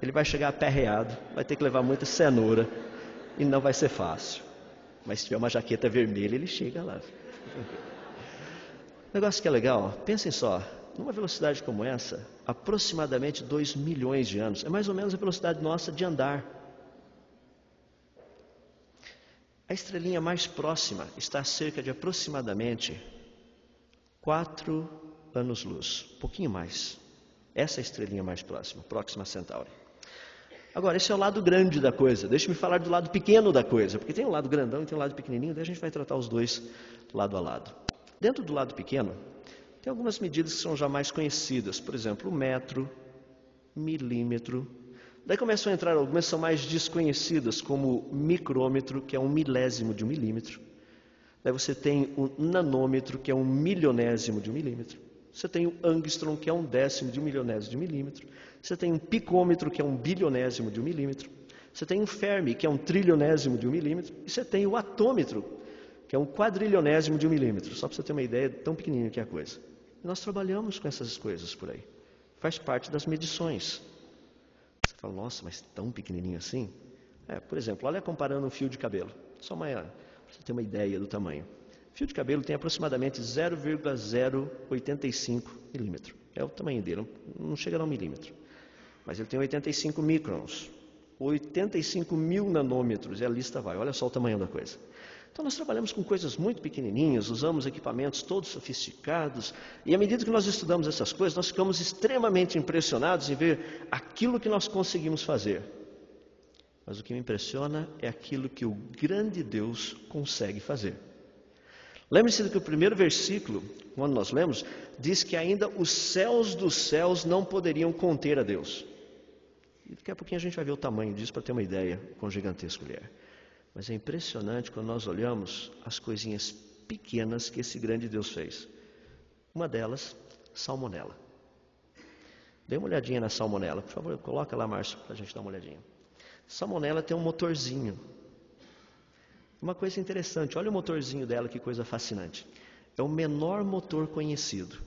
Ele vai chegar aperreado, vai ter que levar muita cenoura e não vai ser fácil. Mas se tiver uma jaqueta vermelha, ele chega lá. O negócio que é legal, ó, pensem só, numa velocidade como essa, aproximadamente 2 milhões de anos, é mais ou menos a velocidade nossa de andar. A estrelinha mais próxima está a cerca de aproximadamente 4 anos-luz, um pouquinho mais. Essa é a estrelinha mais próxima, Próxima Centauri. Agora, esse é o lado grande da coisa. Deixa-me falar do lado pequeno da coisa, porque tem um lado grandão e tem um lado pequenininho, daí a gente vai tratar os dois lado a lado. Dentro do lado pequeno, tem algumas medidas que são já mais conhecidas, por exemplo, o metro, milímetro. Daí começam a entrar algumas que são mais desconhecidas, como o micrômetro, que é 1/1000 de 1 milímetro. Daí você tem o nanômetro, que é 1/1000º de 1 milímetro. Você tem o angstrom, que é 1/10 de 1 milionésimo de 1 milímetro. Você tem um picômetro, que é 1/1000º de 1 milímetro. Você tem um Fermi, que é 1/1000º de 1 milímetro. E você tem o atômetro, que é 1/400º de 1 milímetro. Só para você ter uma ideia, tão pequenininho que é a coisa. E nós trabalhamos com essas coisas por aí. Faz parte das medições. Você fala, nossa, mas tão pequenininho assim? Por exemplo, olha comparando um fio de cabelo. Só para você ter uma ideia do tamanho. O fio de cabelo tem aproximadamente 0,085 milímetro. É o tamanho dele, não chega a 1 milímetro. Mas ele tem 85 microns, 85 mil nanômetros, e a lista vai. Olha só o tamanho da coisa. Então nós trabalhamos com coisas muito pequenininhas, usamos equipamentos todos sofisticados, e à medida que nós estudamos essas coisas, nós ficamos extremamente impressionados em ver aquilo que nós conseguimos fazer. Mas o que me impressiona é aquilo que o grande Deus consegue fazer. Lembre-se de que o primeiro versículo, quando nós lemos, diz que ainda os céus dos céus não poderiam conter a Deus. E daqui a pouquinho a gente vai ver o tamanho disso para ter uma ideia quão gigantesco ele é. Mas é impressionante quando nós olhamos as coisinhas pequenas que esse grande Deus fez. Uma delas, salmonela. Dê uma olhadinha na salmonela. Por favor, coloca lá, Márcio, para a gente dar uma olhadinha. Salmonela tem um motorzinho. Uma coisa interessante, olha o motorzinho dela, que coisa fascinante. É o menor motor conhecido.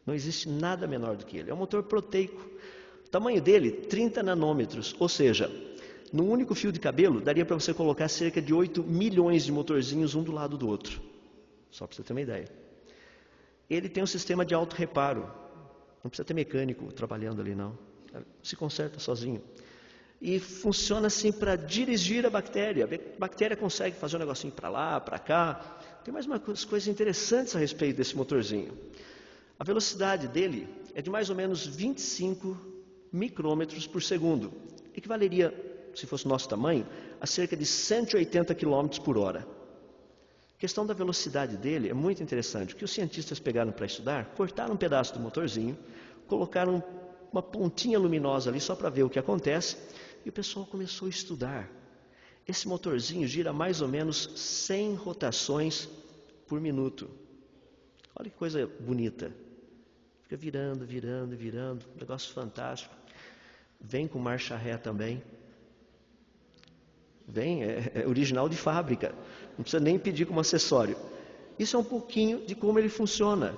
Não existe nada menor do que ele. É um motor proteico. O tamanho dele, 30 nanômetros. Ou seja, num único fio de cabelo, daria para você colocar cerca de 8 milhões de motorzinhos um do lado do outro. Só para você ter uma ideia. Ele tem um sistema de auto-reparo. Não precisa ter mecânico trabalhando ali, não. Se conserta sozinho. E funciona assim para dirigir a bactéria. A bactéria consegue fazer um negocinho para lá, para cá. Tem mais umas coisas interessantes a respeito desse motorzinho. A velocidade dele é de mais ou menos 25 micrômetros por segundo. Equivaleria, se fosse o nosso tamanho, a cerca de 180 km por hora. A questão da velocidade dele é muito interessante. O que os cientistas pegaram para estudar, cortaram um pedaço do motorzinho, colocaram uma pontinha luminosa ali só para ver o que acontece, e o pessoal começou a estudar. Esse motorzinho gira mais ou menos 100 rotações por minuto. Olha que coisa bonita. Fica virando, virando, virando. Um negócio fantástico. Vem com marcha ré também. Vem, é original de fábrica. Não precisa nem pedir como acessório. Isso é um pouquinho de como ele funciona.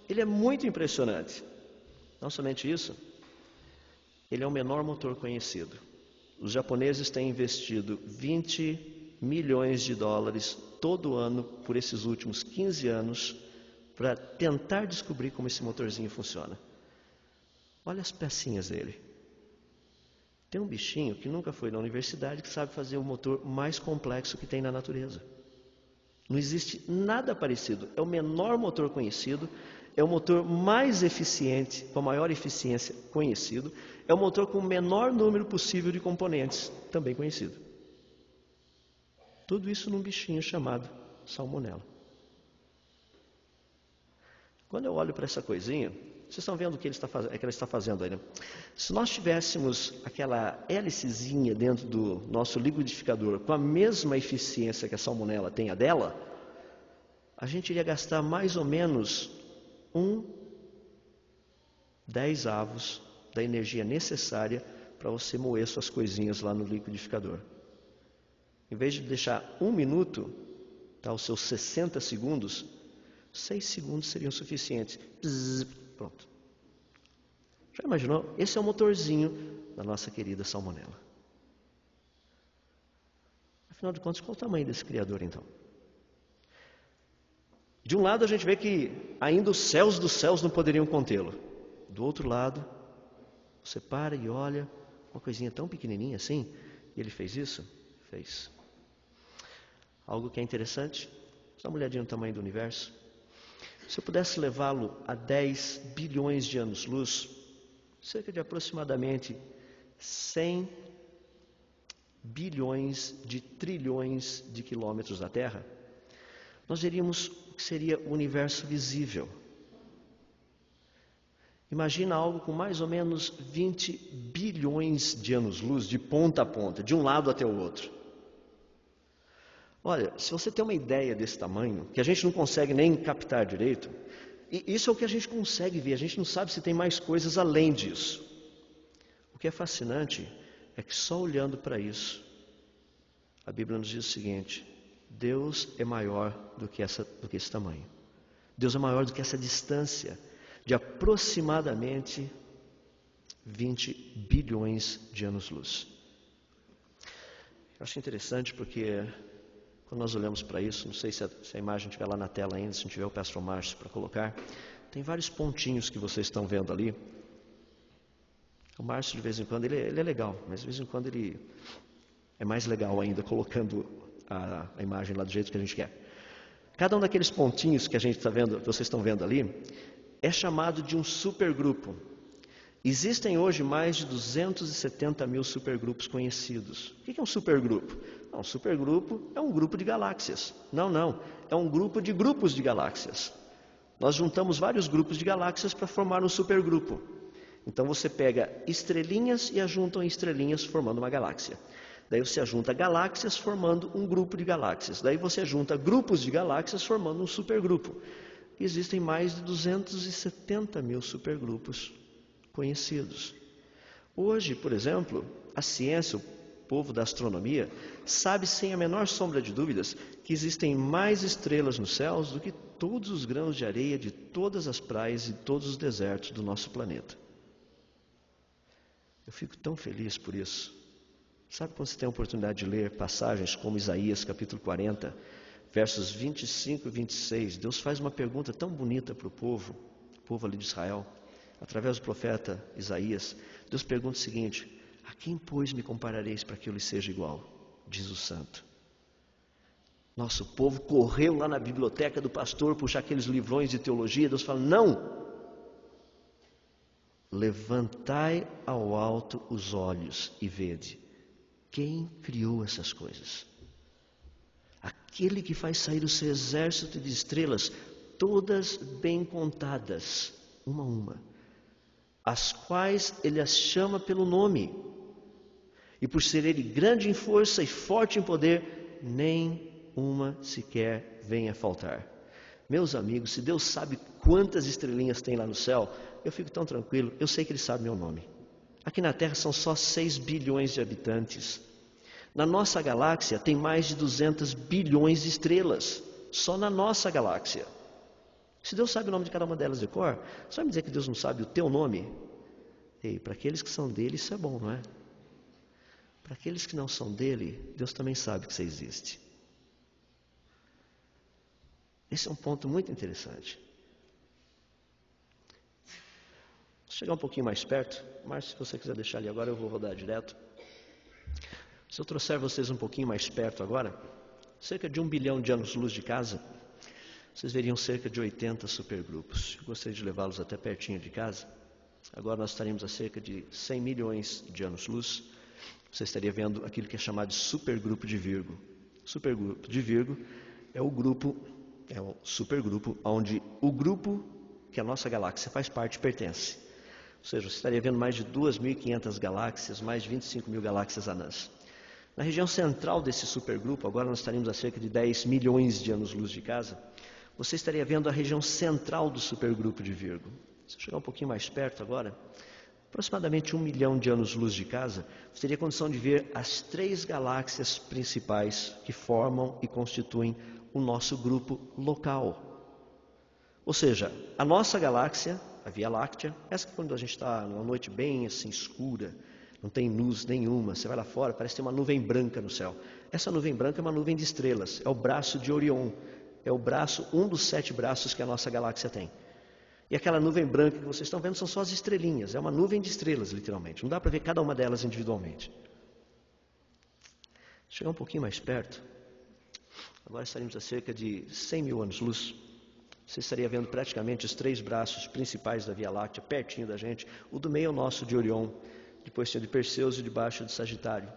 Ele é muito impressionante. Não somente isso, ele é o menor motor conhecido. Os japoneses têm investido 20 milhões de dólares todo ano por esses últimos 15 anos para tentar descobrir como esse motorzinho funciona. Olha as pecinhas dele. Tem um bichinho que nunca foi na universidade que sabe fazer o motor mais complexo que tem na natureza. Não existe nada parecido. É o menor motor conhecido, é o motor mais eficiente, com a maior eficiência conhecido, é o motor com o menor número possível de componentes, também conhecido. Tudo isso num bichinho chamado salmonela. Quando eu olho para essa coisinha, vocês estão vendo o que ela está fazendo aí, né? Se nós tivéssemos aquela hélicezinha dentro do nosso liquidificador com a mesma eficiência que a salmonela tem a dela, a gente iria gastar mais ou menos 1/10 da energia necessária para você moer suas coisinhas lá no liquidificador. Em vez de deixar 1 minuto, tá, os seus 60 segundos, 6 segundos seriam suficientes. Pronto. Já imaginou? Esse é o motorzinho da nossa querida salmonela. Afinal de contas, qual o tamanho desse Criador então? De um lado a gente vê que ainda os céus dos céus não poderiam contê-lo. Do outro lado, você para e olha, uma coisinha tão pequenininha assim, e ele fez isso? Fez. Algo que é interessante, dá uma olhadinha no tamanho do universo. Se eu pudesse levá-lo a 10 bilhões de anos-luz, cerca de aproximadamente 100 bilhões de trilhões de quilômetros da Terra, nós veríamos o que seria o universo visível. Imagina algo com mais ou menos 20 bilhões de anos-luz, de ponta a ponta, de um lado até o outro. Olha, se você tem uma ideia desse tamanho, que a gente não consegue nem captar direito, e isso é o que a gente consegue ver, a gente não sabe se tem mais coisas além disso. O que é fascinante é que só olhando para isso, a Bíblia nos diz o seguinte: Deus é maior do que esse tamanho. Deus é maior do que essa distância de aproximadamente 20 bilhões de anos-luz. Eu acho interessante porque quando nós olhamos para isso, não sei se a imagem estiver lá na tela ainda, se não tiver eu peço para o Márcio para colocar, tem vários pontinhos que vocês estão vendo ali. O Márcio de vez em quando, ele é legal, mas de vez em quando ele é mais legal ainda colocando a imagem lá do jeito que a gente quer. Cada um daqueles pontinhos que a gente está vendo, que vocês estão vendo ali, é chamado de um supergrupo. Existem hoje mais de 270 mil supergrupos conhecidos. O que é um supergrupo? Um supergrupo é um grupo de galáxias. Não, é um grupo de grupos de galáxias. Nós juntamos vários grupos de galáxias para formar um supergrupo. Então você pega estrelinhas e ajuntam em estrelinhas formando uma galáxia. Daí você junta galáxias formando um grupo de galáxias. Daí você junta grupos de galáxias formando um supergrupo. Existem mais de 270 mil supergrupos conhecidos. Hoje, por exemplo, a ciência, o povo da astronomia, sabe sem a menor sombra de dúvidas que existem mais estrelas nos céus do que todos os grãos de areia de todas as praias e todos os desertos do nosso planeta. Eu fico tão feliz por isso. Sabe quando você tem a oportunidade de ler passagens como Isaías capítulo 40, versos 25 e 26, Deus faz uma pergunta tão bonita para o povo ali de Israel, através do profeta Isaías. Deus pergunta o seguinte: a quem, pois, me comparareis para que eu lhe seja igual? Diz o santo. Nosso povo correu lá na biblioteca do pastor puxar aqueles livrões de teologia. Deus fala: não! Levantai ao alto os olhos e vede quem criou essas coisas. Aquele que faz sair o seu exército de estrelas, todas bem contadas, uma a uma, as quais ele as chama pelo nome, e por ser ele grande em força e forte em poder, nem uma sequer vem a faltar. Meus amigos, se Deus sabe quantas estrelinhas tem lá no céu, eu fico tão tranquilo, eu sei que Ele sabe meu nome. Aqui na Terra são só 6 bilhões de habitantes. Na nossa galáxia tem mais de 200 bilhões de estrelas, só na nossa galáxia. Se Deus sabe o nome de cada uma delas de cor, você vai me dizer que Deus não sabe o teu nome? Ei, para aqueles que são dele, isso é bom, não é? Para aqueles que não são dele, Deus também sabe que você existe. Esse é um ponto muito interessante. Vou chegar um pouquinho mais perto, mas se você quiser deixar ali agora, eu vou rodar direto. Se eu trouxer vocês um pouquinho mais perto agora, cerca de 1 bilhão de anos-luz de casa, vocês veriam cerca de 80 supergrupos. Eu gostaria de levá-los até pertinho de casa. Agora nós estaremos a cerca de 100 milhões de anos-luz. Você estaria vendo aquilo que é chamado de supergrupo de Virgo. Supergrupo de Virgo é o supergrupo onde o grupo que a nossa galáxia faz parte pertence. Ou seja, você estaria vendo mais de 2.500 galáxias, mais de 25 mil galáxias anãs. Na região central desse supergrupo, agora nós estaríamos a cerca de 10 milhões de anos-luz de casa, você estaria vendo a região central do supergrupo de Virgo. Se eu chegar um pouquinho mais perto agora, aproximadamente 1 milhão de anos-luz de casa, você teria condição de ver as 3 galáxias principais que formam e constituem o nosso grupo local. Ou seja, a nossa galáxia, a Via Láctea, essa que quando a gente está numa noite bem assim escura, não tem luz nenhuma. Você vai lá fora, parece ter uma nuvem branca no céu. Essa nuvem branca é uma nuvem de estrelas, é o braço de Orion, é o braço, um dos 7 braços que a nossa galáxia tem. E aquela nuvem branca que vocês estão vendo são só as estrelinhas, é uma nuvem de estrelas, literalmente. Não dá para ver cada uma delas individualmente. Chegar um pouquinho mais perto, agora estaremos a cerca de 100 mil anos-luz. Você estaria vendo praticamente os 3 braços principais da Via Láctea, pertinho da gente. O do meio é o nosso de Orion, depois tem o de Perseus e debaixo de Sagitário.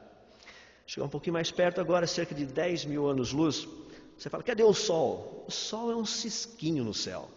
Chegar um pouquinho mais perto agora, cerca de 10 mil anos-luz, você fala, cadê o Sol? O Sol é um cisquinho no céu.